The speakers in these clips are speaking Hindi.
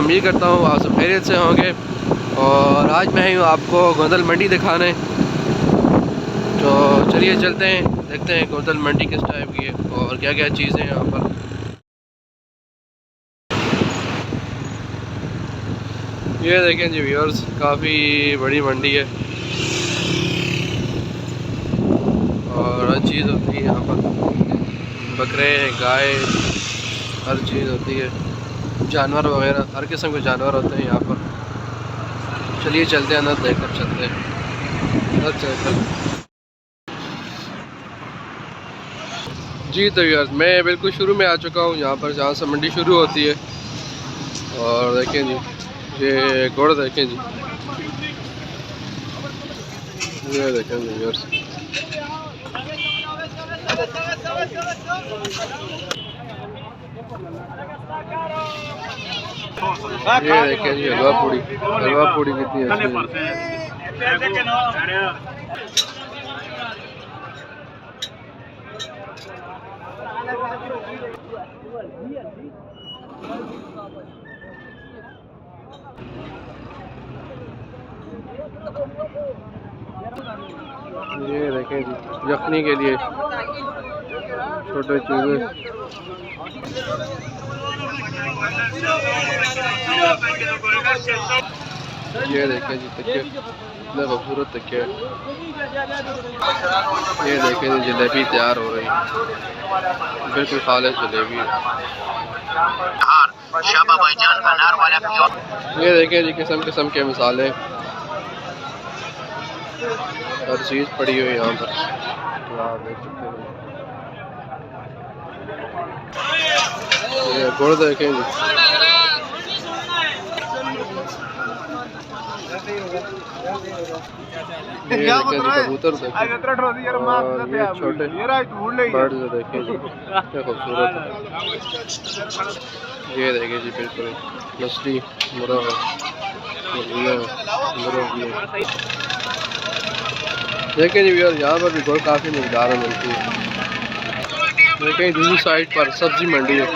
उम्मीद करता हूँ आप सब खैरियत से होंगे। और आज मैं ही हूँ आपको गोंदल मंडी दिखाने, तो चलिए चलते हैं, देखते हैं गोंदल मंडी किस टाइप की है और क्या क्या चीज़ें हैं यहाँ पर। ये देखें जी व्यूअर्स, काफ़ी बड़ी मंडी है और हर चीज़ होती है यहाँ पर, बकरे गाय हर चीज़ होती है, जानवर वगैरह हर किस्म के जानवर होते हैं यहाँ पर। चलिए चलते हैं अंदर, देख कर चलते हैं अंदर चलकर। जी तो यार मैं बिल्कुल शुरू में आ चुका हूँ यहाँ पर, जहाँ से मंडी शुरू होती है। और देखें जी ये गुड़ देखें जी, ये देखें जी यार, ये देखें जी हलवा पूड़ी कितनी अच्छी है। ये देखें जी यखनी के लिए छोटे चूजे, ये देखें जी तकिए, इतने खूबसूरत तकिए। ये देखें जी जलेबी तैयार हो रही है, बिल्कुल खालिस जलेबी है। ये देखें जी किस्म किस्म के मसाले, हर चीज़ पड़ी हुई यहाँ पर, आप देख सकते हैं। ये गुड़ देखें जी, ये देखें जी कबूतर देखें, और ये छोटे बर्ड्स देखें जी क्या खूबसूरत है। ये देखें जी बिल्कुल मछली मुर्गा देखें जी यार, यहाँ पर भी गुड़ काफ़ी मकदार में मिलती है। देखें दूसरी साइड पर सब्जी मंडी है।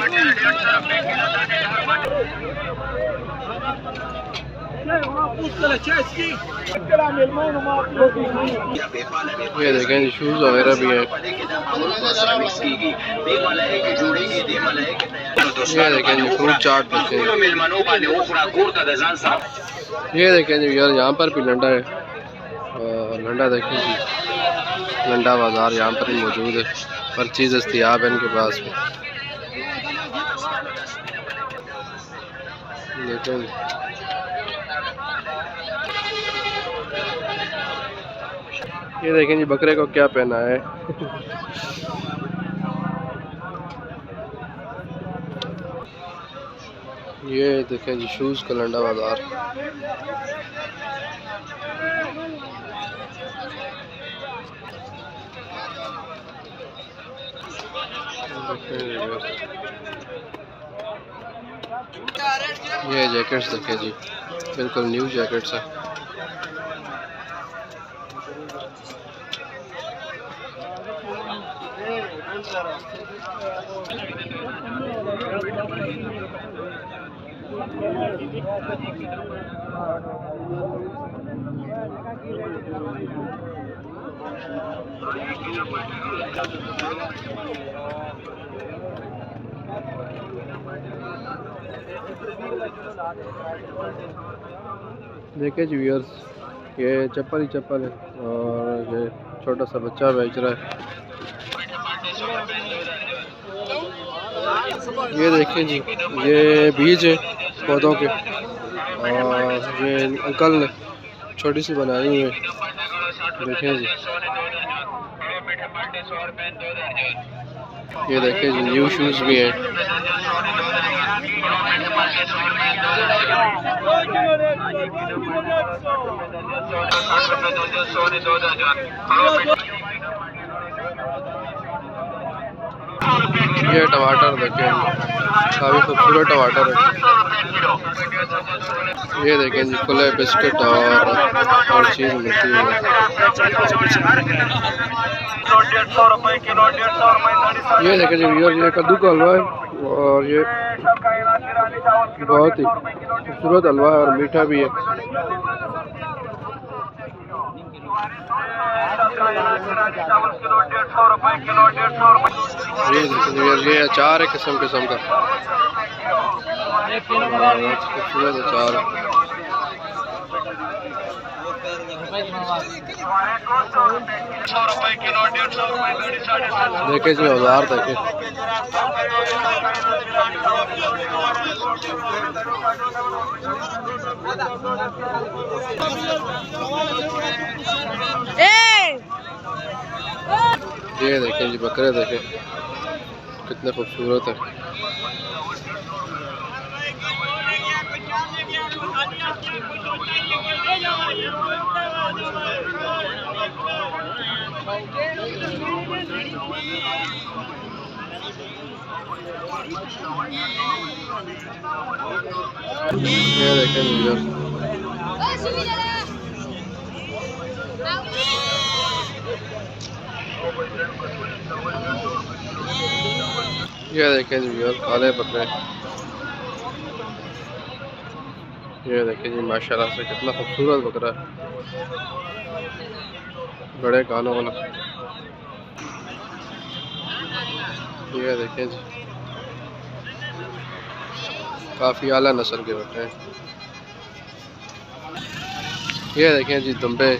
ये देखें जी शूज़ वगैरह भी हैं। ये देखें जी फ्रूट चाट देखें। ये देखें जी यार, यहाँ पर भी लंडा है, और लंडा देखें जी, लंडा बाज़ार यहाँ पर ही मौजूद है, हर चीज़ दस्तयाब है इनके पास में। देखें ये देखें जी बकरे को क्या पहना है। ये देखें जी शूज़ का लंडा बाज़ार। ये जैकेट्स देखें जी, बिल्कुल न्यू जैकेट्स है। देखिए जी व्यूअर्स, ये चप्पल ही चप्पल है, और ये छोटा सा बच्चा बेच रहा है। ये देखें जी, ये बीज है पौधों के, और ये अंकल ने छोटी सी बनाई हुई है, देखें जी। ये देखें जी न्यू शूज़ भी हैं। ये टमाटर देखें, काफ़ी खूबसूरत टमाटर है। ये देखें जी खुले बिस्किट और चीज़ मिलती है। ये देखें जी व्यूअर, ये कद्दू का हलवा है, और ये बहुत ही खूबसूरत हलवा है और मीठा भी है। ये अचार है किस्म किस्म का, खूबसूरत अचार है। देखे इसमें औजार देखे। ये देखें जी बकरे देखें कितने खूबसूरत है। ये देखें जी, ये देखें जी काले बकरे। ये देखें जी माशाल्लाह से कितना खूबसूरत बकरा है, बड़े कानों वाला। ये देखें जी काफ़ी आला नस्ल के बकरे हैं। ये देखें जी दुम्बे,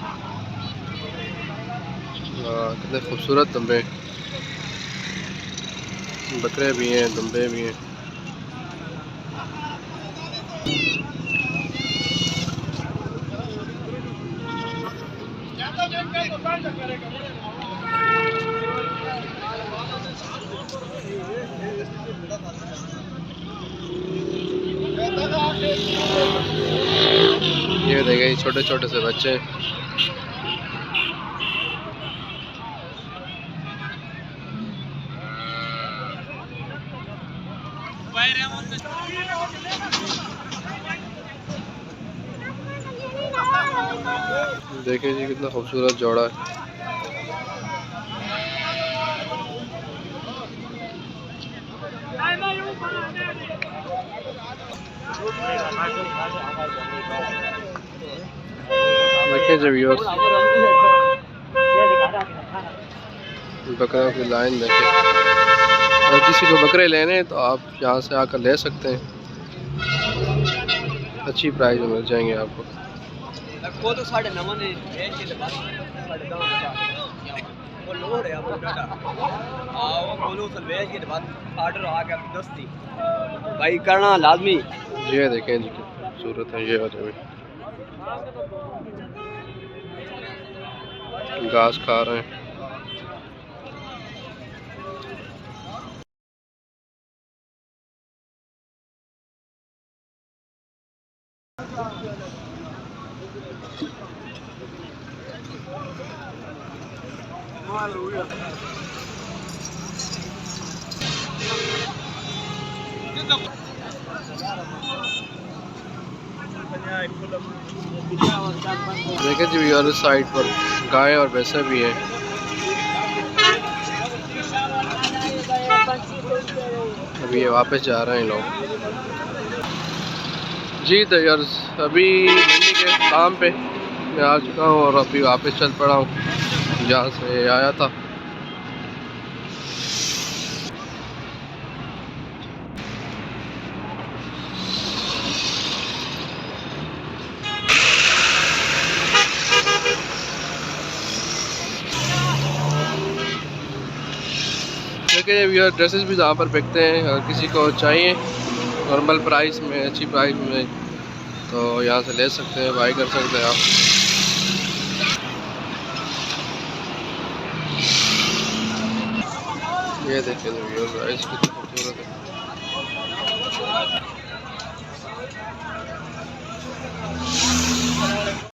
कितने खूबसूरत दुम्बे, बकरे भी हैं दुम्बे भी हैं। ये देखें छोटे छोटे से बच्चे। देखिए जी कितना खूबसूरत जोड़ा है। देखिए जब व्यूअर्स बकरों की लाइन देखें। अगर किसी को बकरे लेने हैं तो आप यहाँ से आकर ले सकते हैं, अच्छी प्राइस में मिल जाएंगे आपको। भाई करना लाजमी। ये देखें जी खूबसूरत है। ये घास खा रहे हैं। देखिए जी व्यूअर साइड पर गाय और भैंसे भी हैं। अभी ये वापस जा रहे हैं लोग जी। तो यार अभी मंडी के काम पे मैं आ चुका हूँ और अभी वापस चल पड़ा हूँ जहाँ से आया था। देखिए व्यूअर ड्रेसेस भी यहाँ पर बिकते हैं, अगर किसी को चाहिए नॉर्मल प्राइस में अच्छी प्राइस में तो यहाँ से ले सकते हैं, बाई कर सकते हैं आप। ये देखिए व्यूअर कितनी खूबसूरत है।